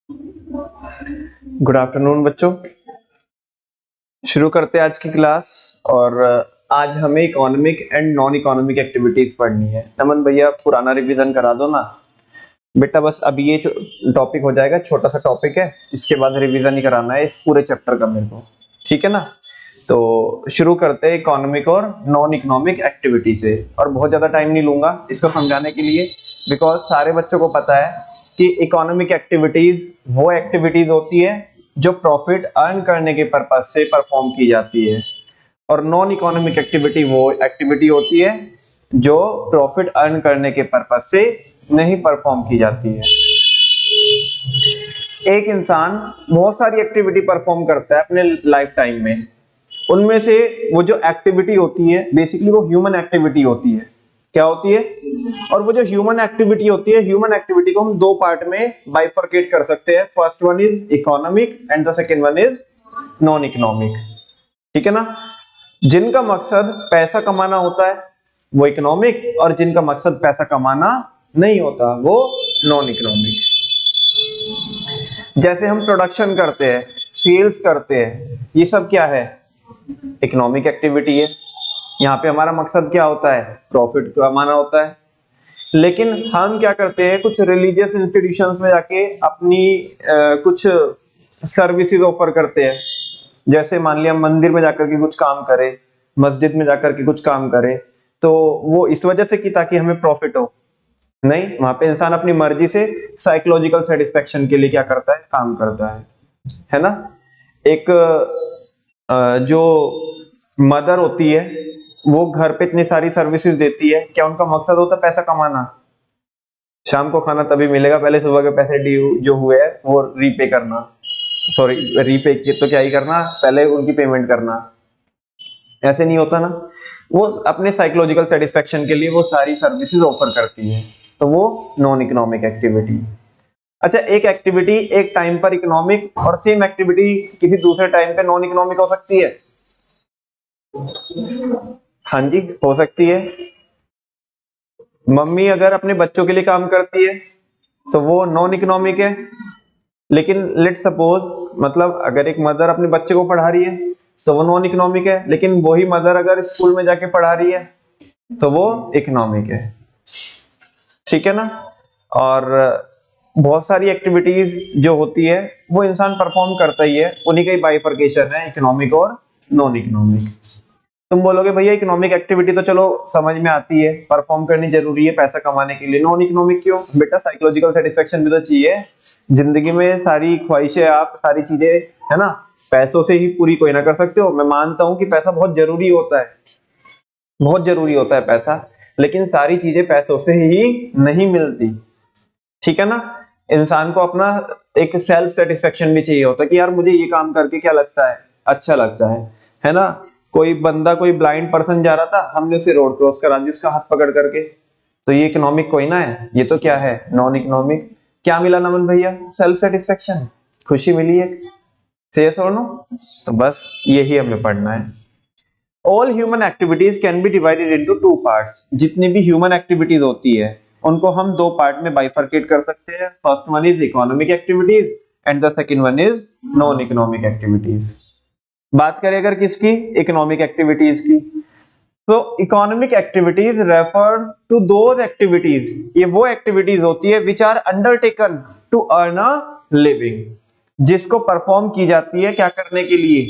Good afternoon बच्चों। शुरू करते हैं आज की क्लास। और आज हमें economic and non economic activities पढ़नी है। नमन भैया पुराना रिवीजन करा दो ना बेटा, बस अभी ये टॉपिक हो जाएगा, छोटा सा टॉपिक है, इसके बाद रिवीजन ही कराना है इस पूरे चैप्टर का मेरे को, ठीक है ना। तो शुरू करते हैं इकोनॉमिक और नॉन इकोनॉमिक एक्टिविटी से, और बहुत ज्यादा टाइम नहीं लूंगा इसको समझाने के लिए, बिकॉज सारे बच्चों को पता है कि इकोनॉमिक एक्टिविटीज वो एक्टिविटीज होती है जो प्रॉफिट अर्न करने के पर्पज से परफॉर्म की जाती है, और नॉन इकोनॉमिक एक्टिविटी वो एक्टिविटी होती है जो प्रॉफिट अर्न करने के पर्पज से नहीं परफॉर्म की जाती है। एक इंसान बहुत सारी एक्टिविटी परफॉर्म करता है अपने लाइफ टाइम में, उनमें से वो जो एक्टिविटी होती है बेसिकली वो ह्यूमन एक्टिविटी होती है। क्या होती है? और वो जो ह्यूमन एक्टिविटी होती है, ह्यूमन एक्टिविटी को हम दो पार्ट में बाइफरकेट कर सकते हैं। First one is economic and the second one is non economic, ठीक है ना। जिनका मकसद पैसा कमाना होता है वो इकोनॉमिक, और जिनका मकसद पैसा कमाना नहीं होता वो नॉन इकोनॉमिक। जैसे हम प्रोडक्शन करते हैं, सेल्स करते हैं, ये सब क्या है? इकोनॉमिक एक्टिविटी है। यहाँ पे हमारा मकसद क्या होता है? प्रॉफिट कमाना होता है। लेकिन हम क्या करते हैं, कुछ रिलीजियस इंस्टीट्यूशंस में जाके अपनी कुछ सर्विसेज ऑफर करते हैं। जैसे मान लिया मंदिर में जाकर के कुछ काम करे, मस्जिद में जाकर के कुछ काम करे, तो वो इस वजह से कि ताकि हमें प्रॉफिट हो? नहीं, वहां पे इंसान अपनी मर्जी से साइकोलॉजिकल सेटिस्फेक्शन के लिए क्या करता है? काम करता है ना। एक जो मदर होती है वो घर पे इतनी सारी सर्विसेज देती है, क्या उनका मकसद होता है पैसा कमाना? शाम को खाना तभी मिलेगा, पहले सुबह के पैसे ड्यू जो हुए हैं वो रीपे करना, सॉरी रीपे किए तो क्या ही करना, पहले उनकी पेमेंट करना। ऐसे नहीं होता ना। वो अपने साइकोलॉजिकल सेटिस्फेक्शन के लिए वो सारी सर्विसेज ऑफर करती है, तो वो नॉन इकोनॉमिक एक्टिविटी। अच्छा, एक एक्टिविटी एक टाइम पर इकोनॉमिक और सेम एक्टिविटी किसी दूसरे टाइम पे नॉन इकोनॉमिक हो सकती है। हाँ जी, हो सकती है। मम्मी अगर अपने बच्चों के लिए काम करती है तो वो नॉन इकोनॉमिक है। लेकिन लेट सपोज, मतलब अगर एक मदर अपने बच्चे को पढ़ा रही है तो वो नॉन इकोनॉमिक है, लेकिन वही मदर अगर स्कूल में जाके पढ़ा रही है तो वो इकोनॉमिक है, ठीक है ना। और बहुत सारी एक्टिविटीज जो होती है वो इंसान परफॉर्म करता ही है, उन्हीं का ही बाइफरकेशन है इकोनॉमिक और नॉन इकोनॉमिक। तुम बोलोगे भैया इकोनॉमिक एक्टिविटी तो चलो समझ में आती है, परफॉर्म करनी जरूरी है पैसा कमाने के लिए, नॉन इकोनॉमिक क्यों? बेटा साइकोलॉजिकल सेटिस्फेक्शन भी तो चाहिए जिंदगी में, सारी ख्वाहिशें आप सारी चीजें, है ना, पैसों से ही पूरी कोई ना कर सकते हो। मैं मानता हूं कि पैसा बहुत जरूरी होता है, बहुत जरूरी होता है पैसा, लेकिन सारी चीजें पैसों से ही नहीं मिलती, ठीक है ना। इंसान को अपना एक सेल्फ सेटिस्फेक्शन भी चाहिए होता है कि यार मुझे ये काम करके क्या लगता है, अच्छा लगता है ना। कोई बंदा, कोई ब्लाइंड पर्सन जा रहा था, हमने उसे रोड क्रॉस करा दी उसका हाथ पकड़ करके, तो ये इकोनॉमिक कोई ना है, ये तो क्या है? Non economic. क्या मिला नमन भैया? सेल्फ सेटिस्फेक्शन, खुशी मिली है। से और नो, तो बस यही हमें पढ़ना है। All human activities can be divided into two parts. जितनी भी ह्यूमन एक्टिविटीज होती है उनको हम दो पार्ट में बाइफरकेट कर सकते हैं। First one is economic activities and the second one is non economic activities. बात करें अगर किसकी? इकोनॉमिक एक्टिविटीज की, तो economic activities refer to those activities, ये वो एक्टिविटीज होती है which are undertaken to earn a living, जिसको परफॉर्म की जाती है क्या करने के लिए?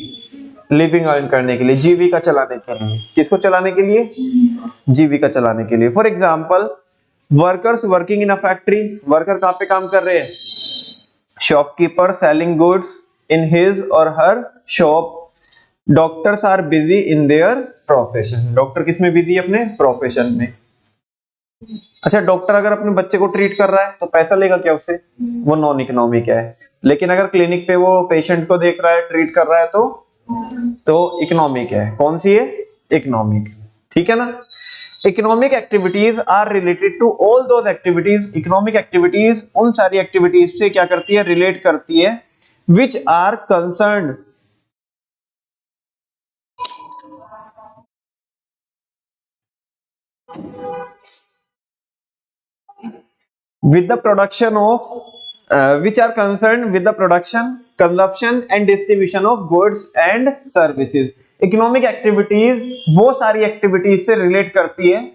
लिविंग अर्न करने के लिए, जीविका चलाने के लिए। किसको चलाने के लिए? जीविका चलाने के लिए। For example, workers working in a factory, worker कहां पे काम कर रहे हैं? Shopkeeper selling goods in his or her shop. Doctors are busy in their profession, doctor किस में बिजी है? अपने प्रोफेशन में। अच्छा, डॉक्टर अगर अपने बच्चे को ट्रीट कर रहा है तो पैसा लेगा क्या उससे? वो नॉन इकोनॉमिक है। लेकिन अगर क्लिनिक पे वो पेशेंट को देख रहा है, ट्रीट कर रहा है, तो इकोनॉमिक है। कौन सी है? इकोनॉमिक, ठीक है ना। Economic activities are related to all those activities, economic activities उन सारी एक्टिविटीज से क्या करती है? रिलेट करती है, which are concern with the production of which are concerned with the production, consumption and distribution of goods and services. Economic activities वो सारी एक्टिविटीज से रिलेट करती है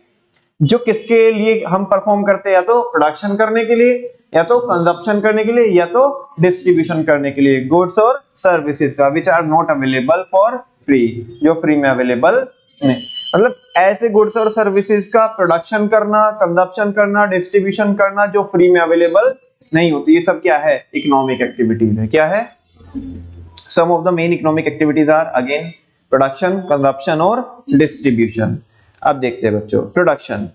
जो किसके लिए हम परफॉर्म करते हैं, या तो प्रोडक्शन करने के लिए, या तो कंजप्शन करने के लिए, या तो डिस्ट्रीब्यूशन करने के लिए, गुड्स और सर्विसेज का, which are not available for free, जो फ्री में अवेलेबल नहीं। मतलब ऐसे गुड्स और सर्विसेज का प्रोडक्शन करना, कंजप्शन करना, डिस्ट्रीब्यूशन करना जो फ्री में अवेलेबल नहीं होती, ये सब क्या है, इकोनॉमिक एक्टिविटीज है। क्या है? Some of the main economic activities are again production, consumption और डिस्ट्रीब्यूशन। अब देखते हैं बच्चों production.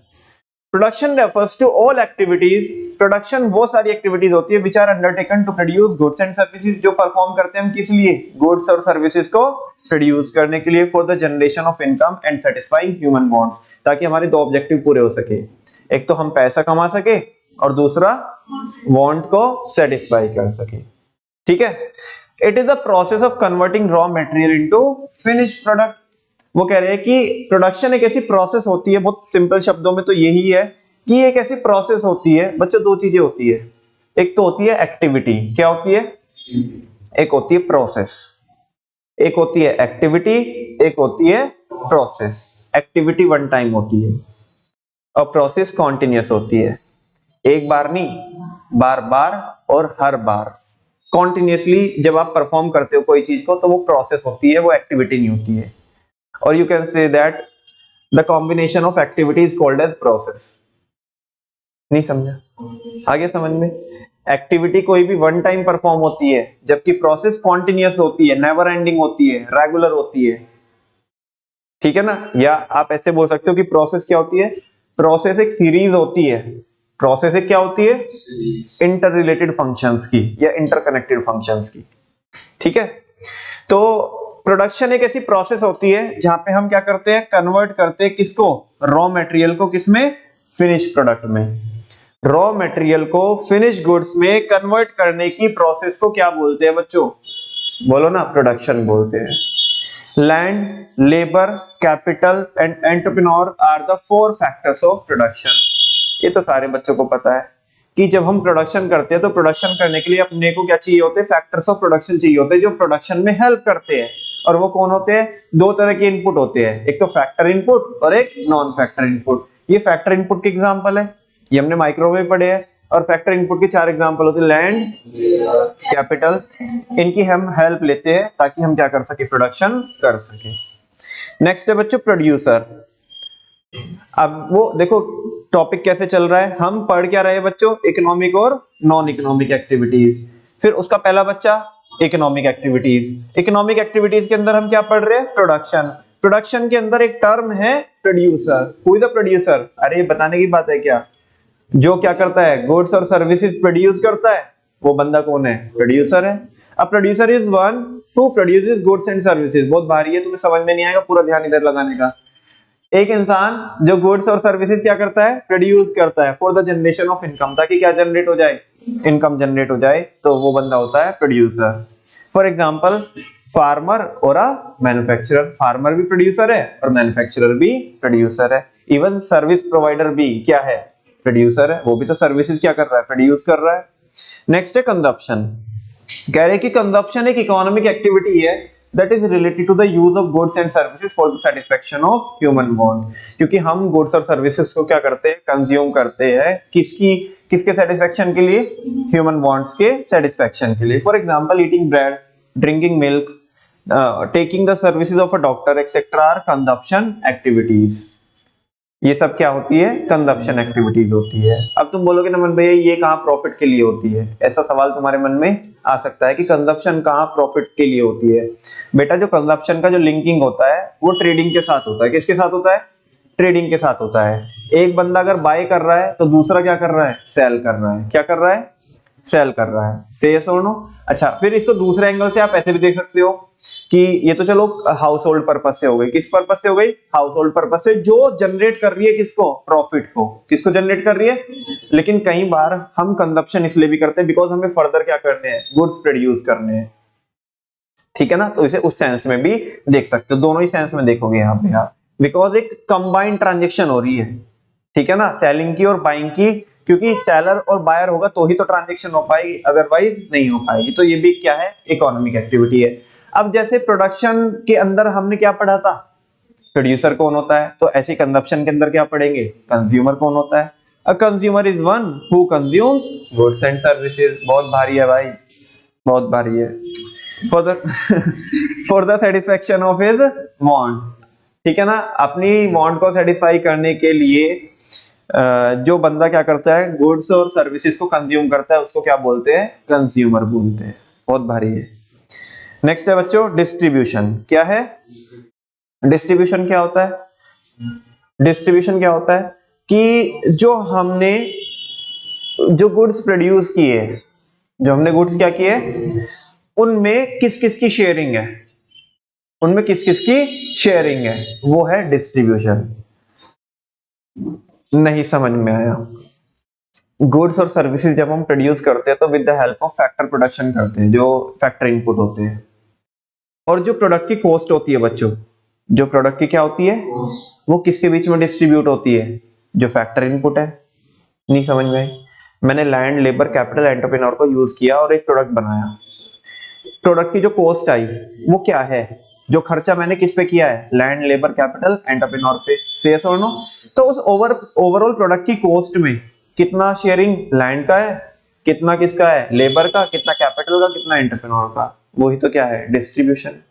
Production refers to all activities, production वो सारी एक्टिविटीज होती है which are undertaken to produce goods and services, जो परफॉर्म करते हैं हम किस लिए, गुड्स और सर्विसेज को प्रोड्यूस करने के लिए, for the generation of income and satisfying human wants, ताकि हमारे दो ऑब्जेक्टिव पूरे हो सके, एक तो हम पैसा कमा सके और दूसरा वांट को सेटिस्फाई कर सके। ठीक है। It is the process of converting raw material into finished product. वो कह रहे हैं कि प्रोडक्शन एक ऐसी प्रोसेस होती है, बहुत सिंपल शब्दों में तो यही है कि एक ऐसी प्रोसेस होती है बच्चों, दो चीजें होती है, एक तो होती है एक्टिविटी, क्या होती है, एक होती है प्रोसेस, एक होती है एक्टिविटी, एक होती है प्रोसेस। एक्टिविटी वन टाइम होती है और प्रोसेस कॉन्टिन्यूअस होती है, एक बार नहीं, बार बार और हर बार कॉन्टिन्यूअसली जब आप परफॉर्म करते हो कोई चीज को, तो वो प्रोसेस होती है, वो एक्टिविटी नहीं होती है। और you can say that the combination of activity is called as process. नहीं समझा? आगे समझ में? एक्टिविटी कोई भी वन टाइम परफॉर्म होती है, जबकि प्रोसेस कॉन्टिन्यूअस होती है, नेवर एंडिंग होती है, रेगुलर होती है। ठीक है ना? या आप ऐसे बोल सकते हो कि प्रोसेस क्या होती है, प्रोसेस एक सीरीज होती है, प्रोसेस एक क्या होती है, इंटर रिलेटेड फंक्शंस की या इंटरकनेक्टेड फंक्शंस की। ठीक है। तो प्रोडक्शन एक ऐसी प्रोसेस होती है जहां पे हम क्या करते हैं, कन्वर्ट करते हैं किसको, रॉ मटेरियल को, किसमें, फिनिश प्रोडक्ट में। रॉ मटेरियल को फिनिश गुड्स में कन्वर्ट करने की प्रोसेस को क्या बोलते हैं बच्चों, बोलो ना, प्रोडक्शन बोलते हैं। Land, labour, capital and entrepreneur are the four factors of production. ये तो सारे बच्चों को पता है कि जब हम प्रोडक्शन करते हैं तो प्रोडक्शन करने के लिए अपने को क्या चाहिए होते हैं, फैक्टर्स ऑफ प्रोडक्शन चाहिए होते हैं जो प्रोडक्शन में हेल्प करते हैं। और वो कौन होते हैं, दो तरह के इनपुट होते हैं, एक तो फैक्टर इनपुट और एक नॉन फैक्टर इनपुट। ये फैक्टर इनपुट के एग्जांपल है, ये हमने माइक्रो में पढ़े हैं। और फैक्टर इनपुट के चार एग्जांपल होते हैं, लैंड, कैपिटल, इनकी हम हेल्प लेते हैं ताकि हम क्या कर सके, प्रोडक्शन कर सके। नेक्स्ट है बच्चों प्रोड्यूसर। अब वो देखो टॉपिक कैसे चल रहा है, हम पढ़ क्या रहे हैं बच्चों, इकोनॉमिक और नॉन इकोनॉमिक एक्टिविटीज। फिर उसका पहला बच्चा इकोनॉमिक एक्टिविटीज। इकोनॉमिक एक्टिविटीज के अंदर हम क्या पढ़ रहे हैं, प्रोडक्शन। प्रोडक्शन के अंदर एक टर्म है producer. Who is the producer? अरे ये बताने की बात है क्या, जो क्या करता है, गुड्स और सर्विसेज प्रोड्यूस करता है, वो बंदा कौन है, प्रोड्यूसर है। अब producer is one who produces goods and services. बहुत भारी है, तुम्हें समझ में नहीं आएगा, पूरा ध्यान इधर लगाने का। एक इंसान जो गुड्स और सर्विसेज क्या करता है, प्रोड्यूस करता है for the generation of income, ताकि क्या जनरेट हो जाए, इनकम जनरेट हो जाए, तो वो बंदा होता है प्रोड्यूसर। फॉर एग्जांपल फार्मर और मैन्युफैक्चरर। फार्मर भी प्रोड्यूसर है और मैन्युफैक्चरर भी प्रोड्यूसर है। इवन सर्विस प्रोवाइडर भी क्या है, प्रोड्यूसर है, वो भी तो सर्विसेज क्या कर रहा है, प्रोड्यूस कर रहा है। नेक्स्ट है कंजप्शन। कह रहे कि कंजप्शन एक इकोनॉमिक एक्टिविटी है that is related to the use of goods and services for the satisfaction of human want। क्योंकि हम गुड्स और सर्विसेज को क्या करते हैं, कंज्यूम करते हैं, किसके सेटिस्फेक्शन के लिए, ह्यूमन वांट्स के सेटिस्फेक्शन के लिए। For example eating bread, drinking milk, taking the services of a doctor etcetera are consumption activities. ये सब क्या होती है, कंजप्शन एक्टिविटीज होती है। अब तुम बोलोगे नमन भैया ये कहाँ प्रॉफिट के लिए होती है, ऐसा सवाल तुम्हारे मन में आ सकता है कि कंजप्शन कहाँ प्रॉफिट के लिए होती है। बेटा जो कंजप्शन का जो लिंकिंग होता है वो ट्रेडिंग के साथ होता है। किसके साथ होता है, ट्रेडिंग के साथ होता है। एक बंदा अगर बाय कर रहा है तो दूसरा क्या कर रहा है, सेल कर रहा है। क्या कर रहा है, सेल कर रहा है। से यस और नो? अच्छा, फिर इसको दूसरे एंगल से आप ऐसे भी देख सकते हो कि ये तो चलो हाउस होल्ड पर्पस से हो गई। किस पर्पस से हो गई, हाउस होल्ड पर्पस से, जो जनरेट कर रही है किसको, प्रॉफिट को। किसको जनरेट कर रही है? लेकिन कई बार हम कंजप्शन इसलिए भी करते हैं बिकॉज हमें फर्दर क्या करने हैं, गुड्स प्रोड्यूस करने हैं। ठीक है ना? तो इसे उस सेंस में भी देख सकते हो, दोनों ही सेंस में देखोगे यहाँ पे आप, बिकॉज एक कंबाइंड ट्रांजेक्शन हो रही है। ठीक है ना? सेलिंग की और बाइंग की क्योंकि सेलर और बायर होगा तो ही तो ट्रांजेक्शन हो पाएगी, अदरवाइज नहीं हो पाएगी। तो ये भी क्या है, इकोनॉमिक एक्टिविटी है। अब जैसे प्रोडक्शन के अंदर हमने क्या पढ़ा था, प्रोड्यूसर कौन होता है, तो ऐसे कंजप्शन के अंदर क्या पढ़ेंगे, कंज्यूमर कौन होता है। A consumer is one who consumes goods and services. बहुत भारी है भाई, बहुत भारी है। For the for the satisfaction of his want, ठीक है ना, अपनी वांट को सेटिस्फाई करने के लिए जो बंदा क्या करता है, गुड्स और सर्विसेज को कंज्यूम करता है, उसको क्या बोलते हैं, कंज्यूमर बोलते हैं। बहुत भारी है। नेक्स्ट है बच्चों डिस्ट्रीब्यूशन। क्या है डिस्ट्रीब्यूशन? क्या होता है डिस्ट्रीब्यूशन? क्या होता है कि जो हमने जो गुड्स प्रोड्यूस किए, जो हमने गुड्स क्या किए, उनमें किस किस की शेयरिंग है, उनमें किस किस की शेयरिंग है, वो है डिस्ट्रीब्यूशन। नहीं समझ में आया? गुड्स और सर्विसेज जब हम प्रोड्यूस करते हैं तो with the help of factor production करते हैं, जो फैक्टर इनपुट होते हैं। और जो प्रोडक्ट की कॉस्ट होती है बच्चों, जो प्रोडक्ट की क्या होती है, वो किसके बीच में डिस्ट्रीब्यूट होती है, जो फैक्टर इनपुट है। नहीं समझ में आई? मैंने लैंड, लेबर, कैपिटल, एंटरप्रेन्योर को यूज किया और एक प्रोडक्ट बनाया। प्रोडक्ट की जो कॉस्ट आई वो क्या है, जो खर्चा मैंने किस पे किया है, लैंड, लेबर, कैपिटल, एंटरप्रेन्योर पे। सेल्स और नो, तो उस ओवरऑल प्रोडक्ट की कॉस्ट में कितना शेयरिंग लैंड का है, कितना किसका है, लेबर का, कितना कैपिटल का, कितना एंटरप्रेन्योर का। वही तो क्या है, distribution.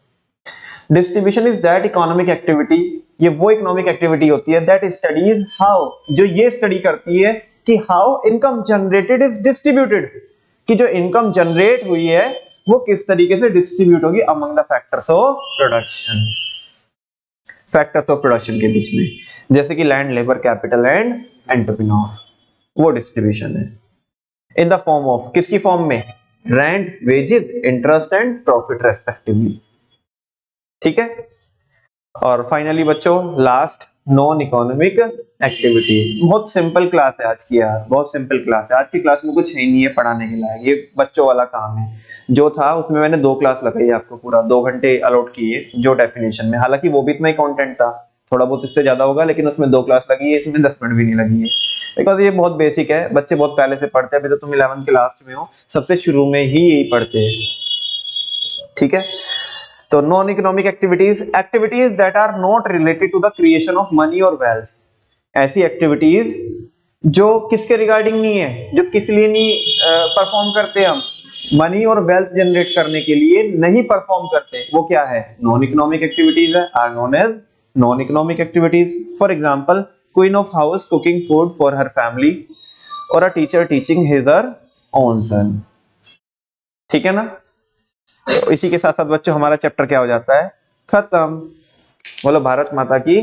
Distribution is that economic activity, ये वो इकोनॉमिक एक्टिविटी होती है दैट स्टडीज हाउ, जो ये स्टडी करती है कि how income generated is distributed, कि जो इनकम जनरेट हुई है वो किस तरीके से डिस्ट्रीब्यूट होगी among the factors of production, factors of production के बीच में, जैसे कि land, labour, capital and entrepreneur, वो डिस्ट्रीब्यूशन है। इन द फॉर्म ऑफ, किसकी फॉर्म में, rent, wages, interest and profit respectively. ठीक है। और फाइनली बच्चों लास्ट, नॉन इकोनॉमिक एक्टिविटीज। बहुत सिंपल क्लास है आज की यार, बहुत सिंपल क्लास है आज की। क्लास में कुछ है ही नहीं है पढ़ाने के लायक, ये बच्चों वाला काम है। जो था उसमें मैंने 2 क्लास लगाई आपको, पूरा 2 घंटे अलॉट किए जो डेफिनेशन में, हालांकि वो भी इतना ही कंटेंट था, थोड़ा बहुत इससे ज्यादा होगा, लेकिन उसमें 2 क्लास लगी है, इसमें 10 मिनट भी नहीं लगी है, बिकॉज ये बहुत बेसिक है, बच्चे बहुत पहले से पढ़ते हैं। अभी तो तुम 11th के लास्ट में हो, सबसे शुरू में ही यही पढ़ते हैं। ठीक है। तो non economic activities, activities that are not related to the creation of money और वेल्थ। ऐसी एक्टिविटीज जो किसके रिगार्डिंग नहीं है, जो किस लिए नहीं परफॉर्म करते, हम मनी और वेल्थ जनरेट करने के लिए नहीं परफॉर्म करते, वो क्या है, नॉन इकोनॉमिक एक्टिविटीज है, are known as non economic activities. For example, queen of house cooking food for her family, और a teacher teaching his her own son. ठीक है ना। तो इसी के साथ साथ बच्चों हमारा चैप्टर क्या हो जाता है, खत्म। बोलो भारत माता की।